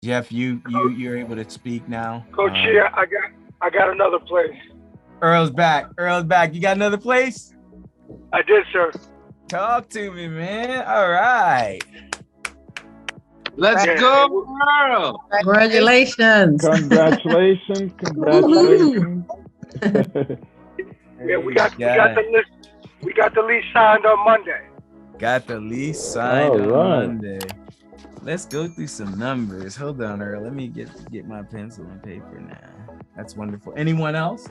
Jeff, you're able to speak now. Coach, yeah, I got another place. Earl's back. You got another place? I did, sir. Talk to me, man. All right. Let's go, Earl. Congratulations. Congratulations. Yeah, we got the list. We got the lease signed on Monday. Got the lease signed on Monday. Let's go through some numbers. Hold on, Earl. Let me get my pencil and paper now. That's wonderful. Anyone else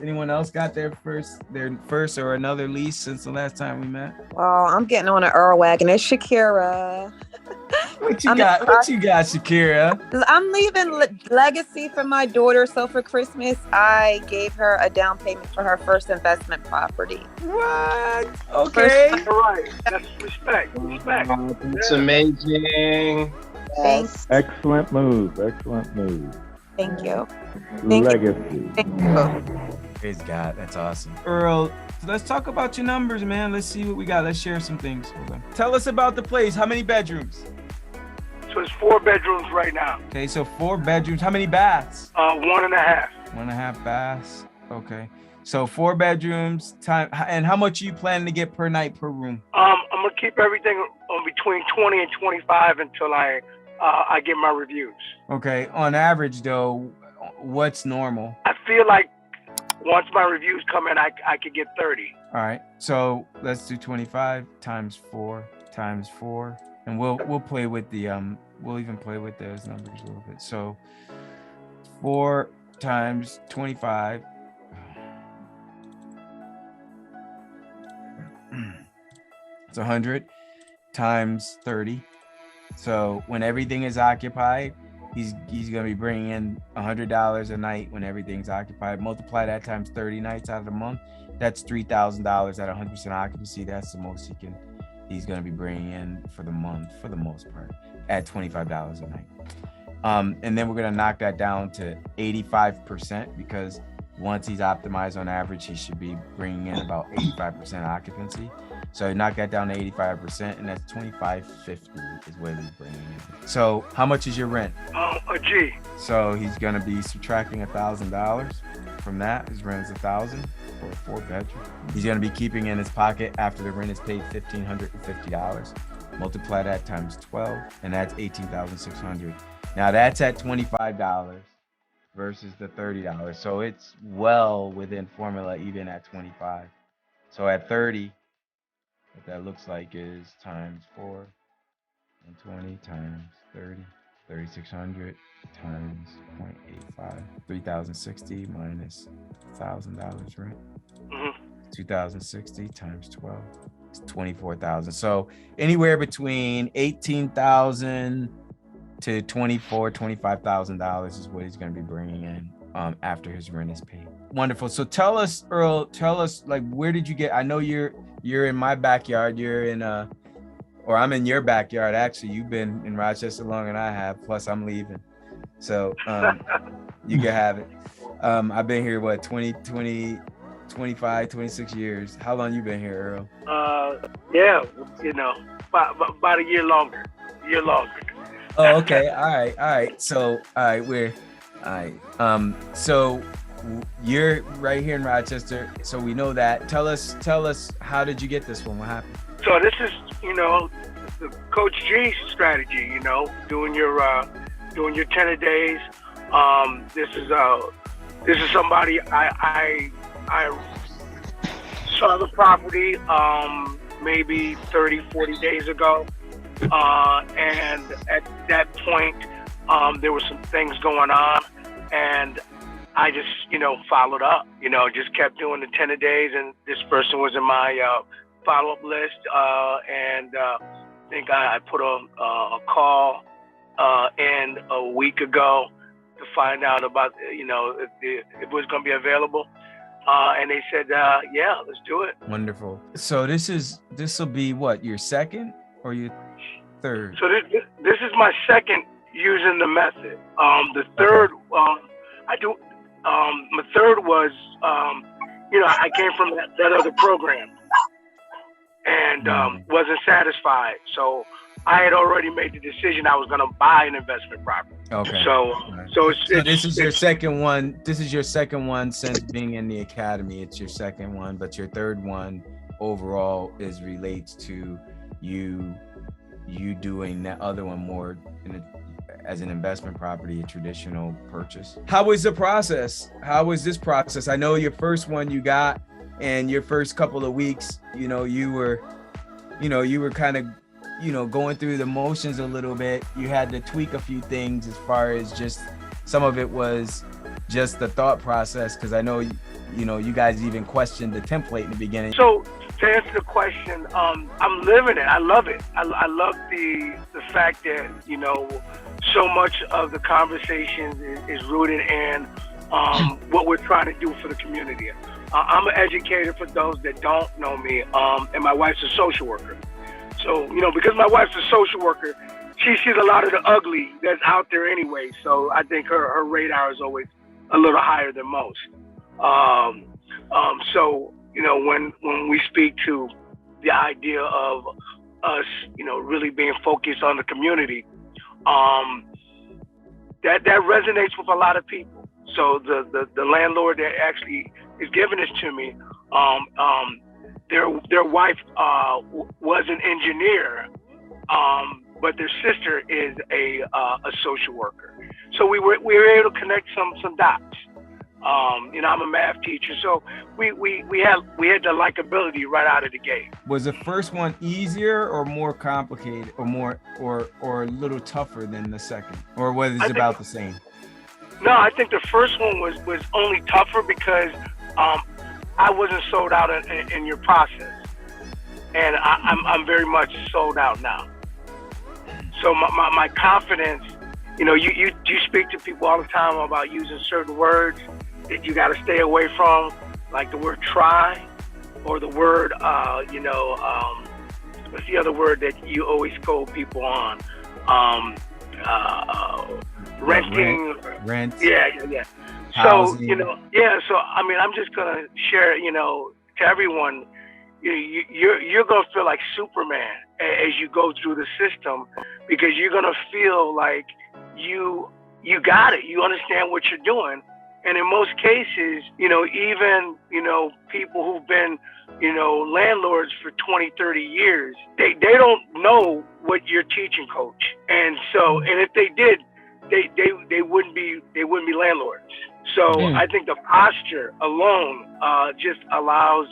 got their first or another lease since the last time we met? Well, I'm getting on an Earl wagon. It's Shakira. What you got, Shakira? I'm leaving legacy for my daughter. So for Christmas, I gave her a down payment for her first investment property. What? Okay. All right. That's respect. It's amazing. Thanks. Excellent move. Thank you. Legacy. Thank you. Praise God. That's awesome. Earl, let's talk about your numbers, man. Let's see what we got. Let's share some things. Hold on. Tell us about the place. How many bedrooms? So it's 4 bedrooms right now. Okay, so 4 bedrooms. How many baths? 1.5. 1.5 baths. Okay. So 4 bedrooms. And how much are you planning to get per night per room? I'm gonna keep everything on between 20 and 25 until I get my reviews. Okay. On average, though, what's normal? I feel like once my reviews come in, I could get 30. All right. So let's do 25 times 4 times 4, and we'll play with the we'll even play with those numbers a little bit. So 4 times 25. It's 100 times 30. So when everything is occupied, he's gonna be bringing in $100 a night when everything's occupied. Multiply that times 30 nights out of the month. That's $3,000 at 100% occupancy. That's the most he's gonna be bringing in for the month, for the most part, at $25 a night. And then we're gonna knock that down to 85% because once he's optimized on average, he should be bringing in about 85% occupancy. So knock that down to 85%, and that's $2,550 is what he's bringing in. So how much is your rent? A G. So he's gonna be subtracting $1,000 from that. His rent is $1,000 for a 4 bedroom. He's gonna be keeping in his pocket after the rent is paid $1,550. Multiply that times 12, and that's $18,600. Now that's at $25 versus the $30. So it's well within formula even at 25. So at 30, what that looks like is times 4 and 20 times 30, 3,600 times 0.85, 3,060 minus $1,000, right? Mm-hmm. 2,060 times 12 is 24,000. So anywhere between 18,000 to $25,000 is what he's going to be bringing in after his rent is paid. Wonderful. So tell us, Earl, like, where did you get? I know you're in my backyard. You're in or I'm in your backyard. Actually, you've been in Rochester longer than I have. Plus, I'm leaving, so you can have it. I've been here 25, 26 years. How long you been here, Earl? Yeah, about a year longer. Oh, okay. All right. So, so you're right here in Rochester. So we know that. Tell us, how did you get this one? What happened? So this is, the Coach G strategy, doing your 10 a days. This is somebody I saw the property, maybe 30, 40 days ago. And at that point, there were some things going on, and I just, followed up, just kept doing the 10 a days, and this person was in my follow-up list, and I think I put a call in a week ago to find out about, if it was going to be available. And they said, yeah, let's do it. Wonderful. So this will be what, your second or your third? So this is my second using the method. The third, my third was, I came from that other program and wasn't satisfied. So I had already made the decision I was going to buy an investment property. Okay. So This is your second one. This is your second one since being in the academy. It's your second one, but your third one overall relates to you doing that other one more as an investment property, a traditional purchase. How was the process? How was this process? I know your first one you got, and your first couple of weeks, you were kind of, going through the motions a little bit. You had to tweak a few things as far as just some of it was just the thought process, because I know, you guys even questioned the template in the beginning. So to answer the question, I'm living it. I love it. I love the fact that, so much of the conversation is rooted in what we're trying to do for the community. I'm an educator for those that don't know me, and my wife's a social worker. So, because my wife's a social worker, she sees a lot of the ugly that's out there anyway. So I think her radar is always a little higher than most. So, when we speak to the idea of us, really being focused on the community, that resonates with a lot of people. So the landlord that actually is giving this to me, their wife was an engineer, but their sister is a social worker. So we were able to connect some dots. I'm a math teacher, so we had the likability right out of the gate. Was the first one easier or more complicated, or a little tougher than the second, or was it about the same? No, I think the first one was only tougher because I wasn't sold out in your process, and I'm very much sold out now. So my confidence, you speak to people all the time about using certain words that you got to stay away from, like the word try, or the word, what's the other word that you always scold people on? Renting. Rent. Yeah. Housing. So, so, I'm just going to share, to everyone, you're going to feel like Superman as you go through the system, because you're going to feel like you got it. You understand what you're doing. And in most cases, even, people who've been, landlords for 20, 30 years, they don't know what you're teaching, coach. And so, and if they did, they wouldn't be landlords. So I think the posture alone just allows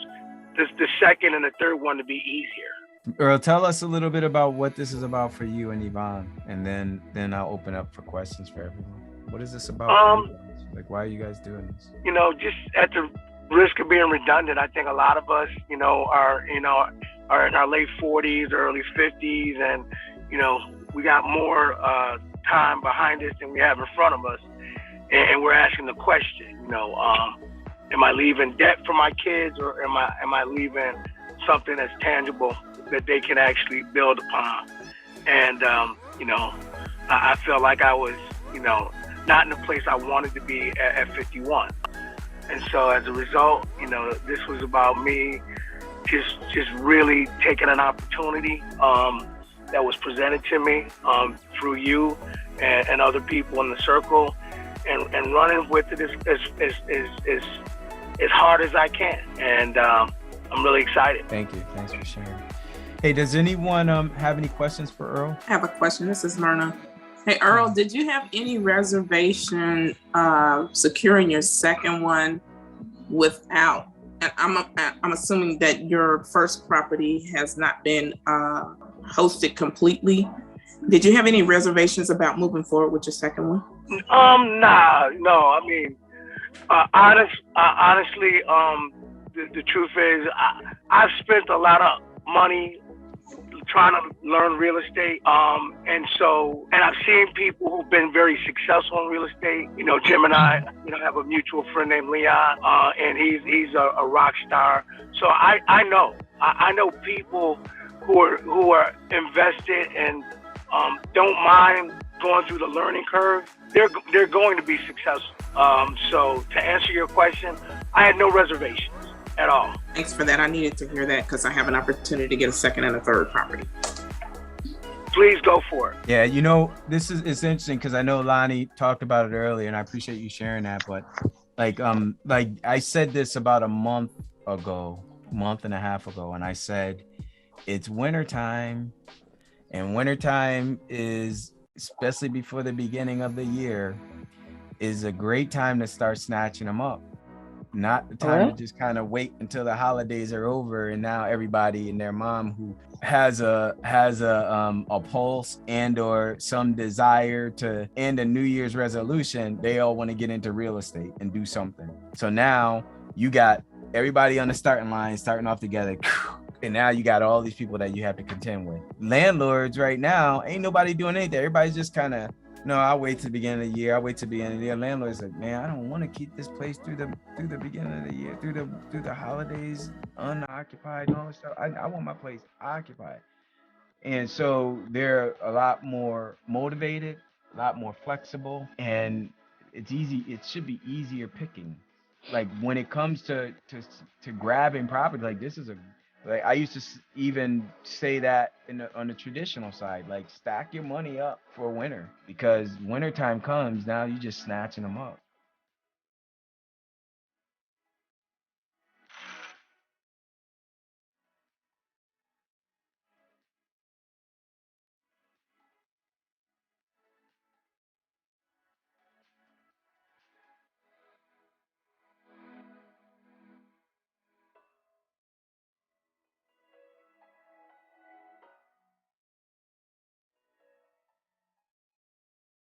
the second and the third one to be easier. Earl, tell us a little bit about what this is about for you and Yvonne, and then I'll open up for questions for everyone. What is this about? Like, why are you guys doing this? Just at the risk of being redundant, I think a lot of us, are in our late 40s, early 50s, and, we got more time behind us than we have in front of us. And we're asking the question, am I leaving debt for my kids, or am I leaving something that's tangible that they can actually build upon? And, I feel like I was, not in the place I wanted to be at 51. And so as a result, this was about me just really taking an opportunity that was presented to me through you and other people in the circle, and running with it as hard as I can. And I'm really excited. Thank you. Thanks for sharing. Hey, does anyone have any questions for Earl? I have a question. This is Myrna. Hey, Earl, did you have any reservation securing your second one without, and I'm assuming that your first property has not been hosted completely. Did you have any reservations about moving forward with your second one? No. I mean, honestly, the truth is, I've spent a lot of money trying to learn real estate, and I've seen people who've been very successful in real estate. Jim and I, have a mutual friend named Leon, and he's a rock star. So I know people who are invested and don't mind going through the learning curve. They're going to be successful. So to answer your question, I had no reservations at all. Thanks for that. I needed to hear that because I have an opportunity to get a second and a third property. Please go for it. Yeah, this is it's interesting because I know Lonnie talked about it earlier, and I appreciate you sharing that. But like I said this about a month and a half ago, and I said it's wintertime, and wintertime is, especially before the beginning of the year, is a great time to start snatching them up. Not the time to just kind of wait until the holidays are over and now everybody and their mom who has a pulse and or some desire to end a New Year's resolution, they all want to get into real estate and do something. So now you got everybody on the starting line starting off together. And now you got all these people that you have to contend with. Landlords right now, ain't nobody doing anything. Everybody's just kind of, no, I'll wait to the beginning of the year. I'll wait to the beginning of the year. Landlord's like, man, I don't want to keep this place through the beginning of the year, through the holidays, unoccupied and all this stuff. I want my place occupied. And so they're a lot more motivated, a lot more flexible, and it's easy. It should be easier picking. Like when it comes to grabbing property, like this is a, like I used to even say that on the traditional side, like stack your money up for winter, because winter time comes, now you just snatching them up.